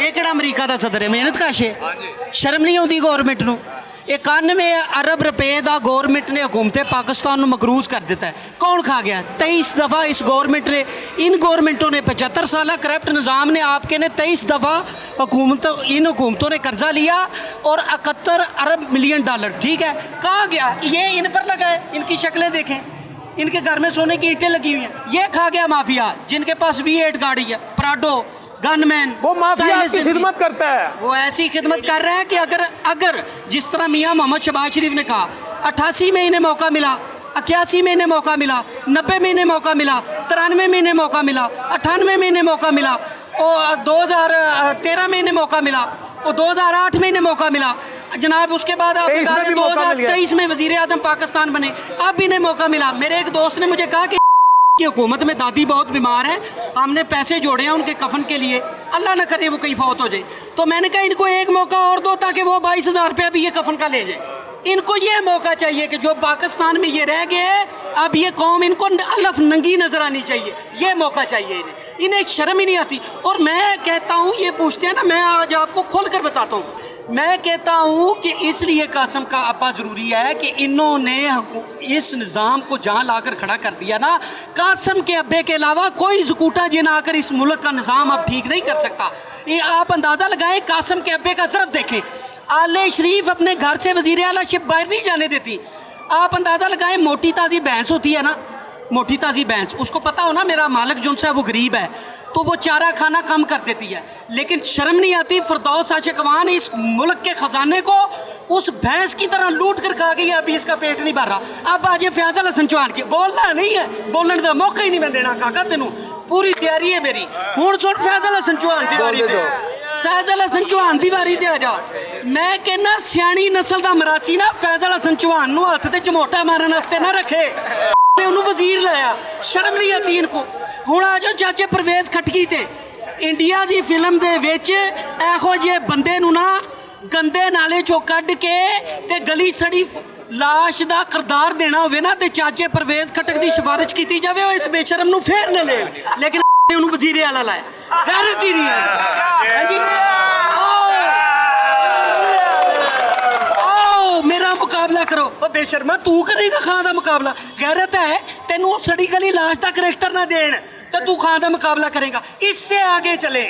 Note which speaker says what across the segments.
Speaker 1: ਇਹ ਕਿਹੜਾ ਅਮਰੀਕਾ ਦਾ ਸਦਰ ਹੈ, ਮਿਹਨਤਕਸ਼ ਹੈ। ਸ਼ਰਮ ਨਹੀਂ ਆਉਂਦੀ ਗੌਰਮੈਂਟ ਨੂੰ। 91 अरब रुपए का गौरमेंट ने हुकूमत पाकिस्तान को मकरूज कर दिता है। कौन खा गया? 23 दफ़ा इस गौरमेंट ने, इन गौरमेंटों ने 75 साल करप्ट निज़ाम ने आपके ने 23 दफ़ा इन हुकूमतों ने कर्जा लिया और 71 अरब मिलियन डॉलर, ठीक है, कहाँ गया? ये इन पर लगा है। इनकी शक्लें देखें, इनके घर में सोने की ईंटें लगी हुई हैं। ये खा गया माफिया जिनके पास V8 गाड़ी है, प्राडो, गनमैन,
Speaker 2: वो माफिया की खिदमत करता है।
Speaker 1: वो ऐसी खिदमत कर रहा है कि अगर जिस तरह मियाँ मोहम्मद शहबाज शरीफ ने कहा 88 में इन्हें मौका मिला, 81 में इन्हें मौका मिला, 90 में इन्हें मौका मिला, 93 में इन्हें मौका मिला, 98 में इन्हें मौका मिला, और 2013 में इन्हें मौका मिला, और 2008 में इन्हें मौका मिला जनाब। उसके बाद आप 2023 में वजीर आज़म पाकिस्तान बने, अब इन्हें मौका मिला। मेरे एक दोस्त ने मुझे कहा कि हुकूमत में दादी बहुत बीमार है, हमने पैसे जोड़े हैं उनके कफन के लिए, अल्लाह ना करे वो कहीं फौत हो जाए। तो मैंने कहा इनको एक मौका और दो ताकि वो 22,000 रुपया भी ये कफन का ले जाए। इनको ये मौका चाहिए कि जो पाकिस्तान में ये रह गए हैं, अब ये कौम इनको अलफ नंगी नजर आनी चाहिए, ये मौका चाहिए इन्हें शर्म ही नहीं आती। और मैं कहता हूँ, ये पूछते हैं ना, मैं आज आपको खोल कर बताता हूँ। मैं कहता हूँ कि इसलिए कासम का अब्बा ज़रूरी है कि इन्होंने इस निज़ाम को जहाँ लाकर खड़ा कर दिया ना, कासम के अब्बे के अलावा कोई ज़कूटा जिन आकर इस मुल्क का निज़ाम अब ठीक नहीं कर सकता। ये आप अंदाज़ा लगाएं, कासम के अब्बे का सिर्फ देखें, आले शरीफ अपने घर से वज़ीर आला शिप बाहर नहीं जाने देती। आप अंदाज़ा लगाएं, मोटी ताज़ी भैंस होती है ना, मोटी ताज़ी भैंस, उसको पता हो ना मेरा मालिक जो है वो गरीब है, तो वो चारा खाना कम कर देती है। लेकिन शर्म नहीं आती, फिरदौस आशिकवान इस मुल्क के ख़जाने को उस भैंस की तरह लूट कर खा गई है, अभी इसका पेट नहीं भर रहा। अब आज ये फैज़ल हसन चौहान की बोलना नहीं है, बोलने का मौका ही नहीं मैं देना काका, तेनों पूरी तैयारी है मेरी। हुण सुन फैज़ल हसन चौहान की बारी ते, फैज़ल हसन चौहान की बारी ते आ जा। मैं कहना सियाणी नस्ल का मरासी ना फैज़ल हसन चौहान नूं हत्थ ते झमोटा मारन वास्ते ना रखे, उन्होंने वजीर लाया। शर्म नहीं आती इनको। हुण आ जाओ चाचे परवेज़ खटकी ते, इंडिया की फिल्म दे विच इहो जे बंदे नूं ना गंदे नाले चों कढ के ते गली सड़ी लाश दा किरदार देना होवे ना, ते चाचे परवेज़ खटक दी सिफारिश की जावे, इस बेशरम नूं फेर न ले, लेकिन उन्होंने वजीर आला लाया। गैरत ही नहीं है। हाँ जी, आओ मेरा मुकाबला करो। ओ बेशर्मा तू करेगा खां दा मुकाबला? गैरत है तेनू सड़ी गली लाश दा करैक्टर ना देन तो तू खां दा मुकाबला करेगा? इससे आगे चले,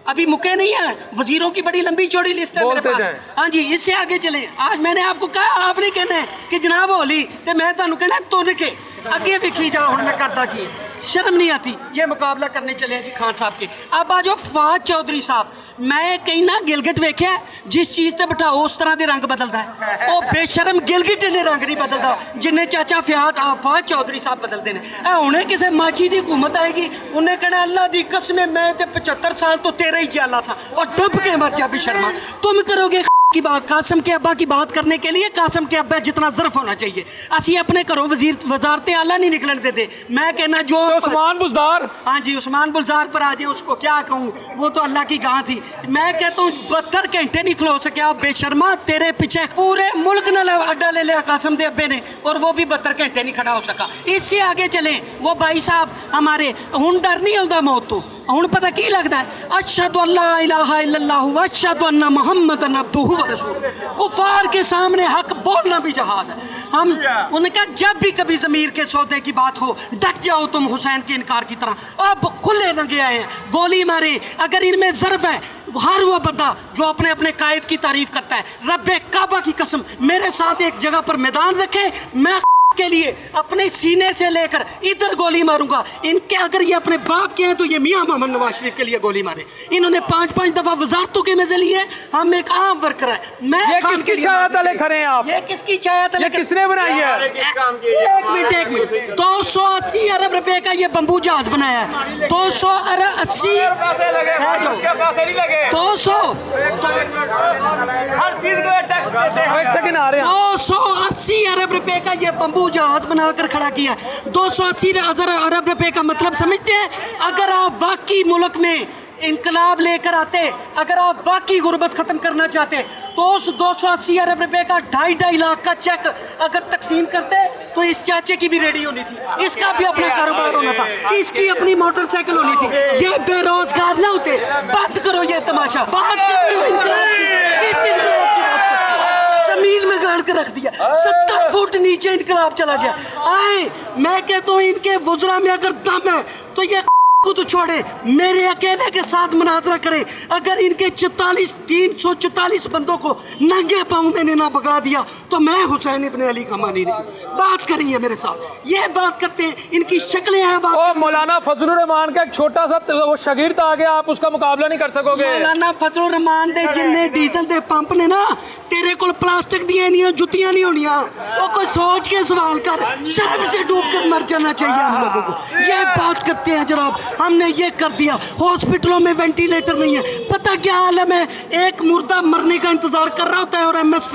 Speaker 1: अभी मुके नहीं है, वजीरों की बड़ी लंबी चौड़ी लिस्ट है मेरे पास। हाँ जी, इससे आगे चले। आज मैंने आपको कहा, आपने कहना है कि जनाब होली, तो मैं तुहानू कहना तुन के अगे विखी जाओ। हुण मैं करता की, शर्म नहीं आती। ये मुकाबला करने चले जी खान साहब के। अब आ जाओ फवाद चौधरी साहब। मैं कहीं ना गिलगिट वेख्या, जिस चीज़ से बिठाओ उस तरह के रंग बदलता है। वो बेशरम गिलगिट ने रंग नहीं बदलता जिन्हें चाचा फवाद चौधरी साहब बदलते हैं। उन्हें किसी माची की हुकूमत आएगी, उन्हें कहना अल्लाह की कसम मैं तो 75 साल तो तेरा ही ख्याल सा, और डुब के मर जा बेशर्मा। तुम करोगे की बात कासम के अब्बा की बात करने के लिए? कासम के अब्बा जितना ज़र्फ होना चाहिए। असी अपने घरों वजारत आला नहीं निकलने देते। मैं कहना जो
Speaker 2: उस्मान बुज़दार,
Speaker 1: हाँ जी उस्मान बुज़दार पर आ जाए, उसको क्या कहूँ, वो तो अल्लाह की गां थी। मैं कहता हूँ 72 घंटे नहीं खलो सका बेशर्मा, तेरे पीछे पूरे मुल्क ने अड्डा ले लिया कासम के अब्बे ने, और वो भी 72 घंटे नहीं खड़ा हो सका। इससे आगे चले वो भाई साहब हमारे, हुण डर नहीं आता मौत तो, हुण पता की लगता है, अशहदु अल्ला इलाहा इल्लल्लाहु व अशहदु अन्ना मुहम्मदन अब्दुहु व रसूलुहु। कुफार के सामने हक बोलना भी जहाज है। हम उन्होंने कहा जब भी कभी ज़मीर के सौदे की बात हो डट जाओ तुम हुसैन के इनकार की तरह। अब खुले नंगे आए हैं, गोली मारे। अगर इनमें ज़र्फ है, हर वो बंदा जो अपने अपने कायद की तारीफ करता है, रब्बे काबा की कसम मेरे साथ एक जगह पर मैदान रखे, मैं के लिए अपने सीने से लेकर इधर गोली मारूंगा। इनके अगर ये अपने बाप के हैं तो ये मियां मोहम्मद नवाज शरीफ के लिए गोली मारे। इन्होंने 5-5 दफा वजारतों के मजे लिए। हम एक आम वर्कर है। मैं
Speaker 2: ये किसकी छाया तले खड़े हैं आप?
Speaker 1: ये किसकी छाया तले?
Speaker 2: किसने बनाई है?
Speaker 1: एक मिनट 280 अरब रुपए का ये बम्बू जहाज बनाया है। 280 200
Speaker 2: एक सेकंड आ रहे हैं।
Speaker 1: 280 अरब रुपए का ये बम्बू जहाज बनाकर खड़ा किया। 280 अरब रुपए का मतलब समझते हैं? अगर आप वाकई मुल्क में इनकलाब लेकर आते, अगर आप वाकई गुर्बत ख़त्म करना चाहते तो उस 280 अरब रुपए का 2.5 लाख का चेक अगर तकसीम करते तो इस चाचे की भी रेडी होनी थी, इसका भी अपना कारोबार होना था, इसकी अपनी मोटरसाइकिल होनी थी, ये बेरोजगार ना होते। बंद करो ये तमाशा। बात करते हो इनकलाब की, किस इनकलाब की बात करते हो? जमीन में गाड़ के रख दिया, 70 फुट नीचे इनकलाब चला गया। आए, मैं कहता हूँ इनके वुज़रा में अगर दम है तो ये को तो छोड़े, मेरे अकेले के साथ मुनाजरा करे। अगर इनके 344 बंदों को नंगे पाँव मैंने ना भगा दिया तो मैं हुसैन इब्न अली का मानी नहीं। बात करेंगे मेरे साथ, ये बात करते हैं, इनकी शक्लें हैं। बात
Speaker 2: ओ मौलाना फजलुर रहमान का एक छोटा सा वो शागिर्द आ गया, आप उसका मुकाबला नहीं कर सकोगे।
Speaker 1: मौलाना फजलुर रहमान दे जिन्ने डीजल दे पंप ने ना, तेरे को प्लास्टिक दिए नहीं, जुतियां नहीं होनियां। वो कोई सोच के सवाल कर, शर्म से डूब कर मर जाना चाहिए हम लोगों को। ये बात करते हैं जनाब, हमने ये कर दिया, हॉस्पिटलों में वेंटिलेटर नहीं है। पता क्या आलम है, एक मुर्दा मरने का इंतजार कर रहा होता है और एमएस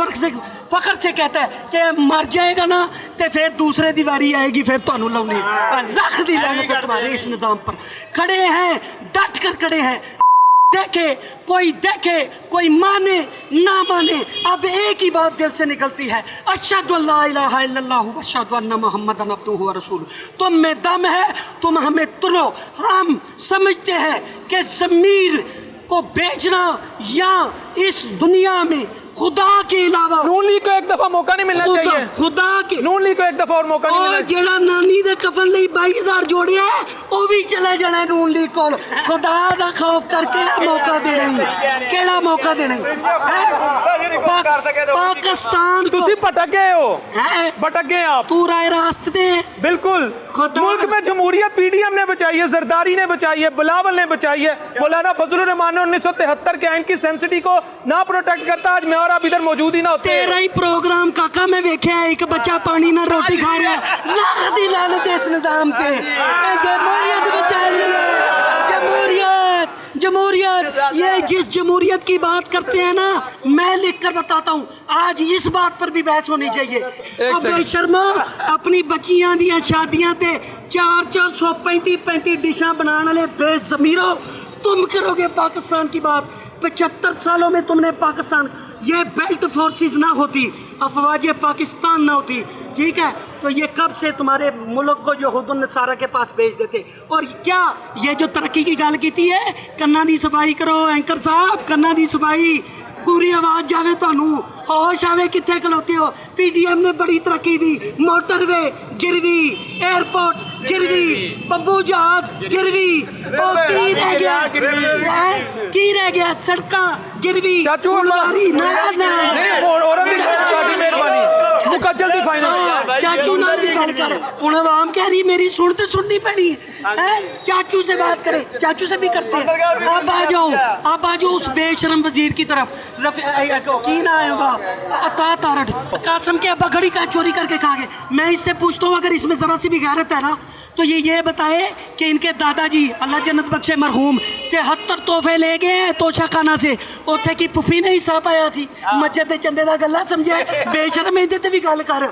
Speaker 1: फखर से कहता है कि मर जाएगा ना तो फिर दूसरे दीवारी आएगी, फिर ਤੁਹਾਨੂੰ ਲਾਉਣੀ। ਲੱਖ ਦੀ ਲਾनत है तुम्हारे इस निज़ाम पर। खड़े हैं, डट कर खड़े हैं, देखे कोई माने ना माने, अब एक ही बात दिल से निकलती है, अशहदु अल्ला इलाहा इल्लल्लाह व अशहदु अन्ना मुहम्मदन अब्दुहु व रसूलुहु। तुम में दम है, तुम हमें तुलो। हम समझते हैं कि ज़मीर को बेचना या इस दुनिया में खुदा के अलावा
Speaker 2: नून लीग को एक दफा मौका नहीं मिलना चाहिए।
Speaker 1: खुदा के
Speaker 2: नून लीग को एक दफा और मौका नहीं मिलना चाहिए।
Speaker 1: ਜਿਹੜਾ ਨਾਨੀ ਦੇ ਕਫਨ ਲਈ 22000 ਜੋੜਿਆ ਉਹ ਵੀ ਚਲੇ ਜਾਣਾ ਨੂਨ ਲੀਗ ਕੋਲ। ਖੁਦਾ ਦਾ ਖੌਫ ਕਰ ਕਿਹੜਾ ਮੌਕਾ ਦੇਣਾ ਹੀ, ਕਿਹੜਾ ਮੌਕਾ ਦੇਣਾ ਹੀ? ਪਾਕਿस्तान
Speaker 2: तुसी भटक गए हो,
Speaker 1: है
Speaker 2: भटक गए आप।
Speaker 1: तू राय रास्ते
Speaker 2: बिल्कुल,
Speaker 1: खुदा-
Speaker 2: मुल्क में जमहूरियत पीडीएम ने बचाई है, जरदारी ने बचाई है, बिलावल ने बचाई है। मौलाना फजलुर रहमान ने 1973 के आइन की सेंसिटी को ना प्रोटेक्ट करता, आज मैं और आप इधर मौजूद ही ना होते।
Speaker 1: तेरा ही प्रोग्राम काका मैं वेख्या, एक बच्चा पानी ना रोटी खा रहा है। लाख दी लानत इस निजाम पे। जमहूरियत बचा ली है, जमहूरियत, जमहूरियत। ये जिस जमहूरियत की बात करते हैं ना, मैं लिख कर बताता हूँ, आज इस बात पर भी बहस होनी चाहिए। अब बेशर्मो अपनी बच्चियां दियां शादियां ते 435 डिशां बनाने वाले बेज़मीरो, तुम करोगे पाकिस्तान की बात। 75 सालों में तुमने पाकिस्तान, ये बेल्ट फोर्सेस ना होती, अफवाज पाकिस्तान ना होती, ठीक है, तो ये कब से तुम्हारे मुल्क को जो हुदुन नसारा के पास भेज देते। और क्या ये जो तरक्की की गल की है, कन्ना दी सफाई करो एंकर साहब, कन्ना दी सफाई, पूरी आवाज़ जावे थानू, होश आवे कित्थे खलोते हो। पीडीएम ने बड़ी तरक्की दी, मोटरवे गिरवी, एयरपोर्ट गिरवी, बंबू जहाज गिरवी, की रह गया, की रह गया, सड़कां गिरवी,
Speaker 2: चाचू
Speaker 1: फुलवारी ना
Speaker 2: जल्दी फाइनल।
Speaker 1: चाचू नाल भी गल कर, हुण आवाम कह रही मेरी सुन ते सुननी पैनी है। चाचू से बात करें, चाचू से भी करते हैं। अब आ जाओ, अब आ जाओ उस बेशरम वजीर की तरफ। की ना आएगा अता तारड़, कासम के अब्बा घड़ी का चोरी करके खा गए। मैं इससे पूछता हूँ, अगर इसमें ज़रा सी भी गैरत है ना, तो ये बताए कि इनके दादाजी अल्लाह जन्नत बख्शे मरहूम 73 तोहफे ले गए तोशा खाना से, उत्थे की पुफी ने हिस्सा पाया सी, मस्जिद दे चंदे दा गल्ला समझे। बेशरम इहदे ते भी गल कर।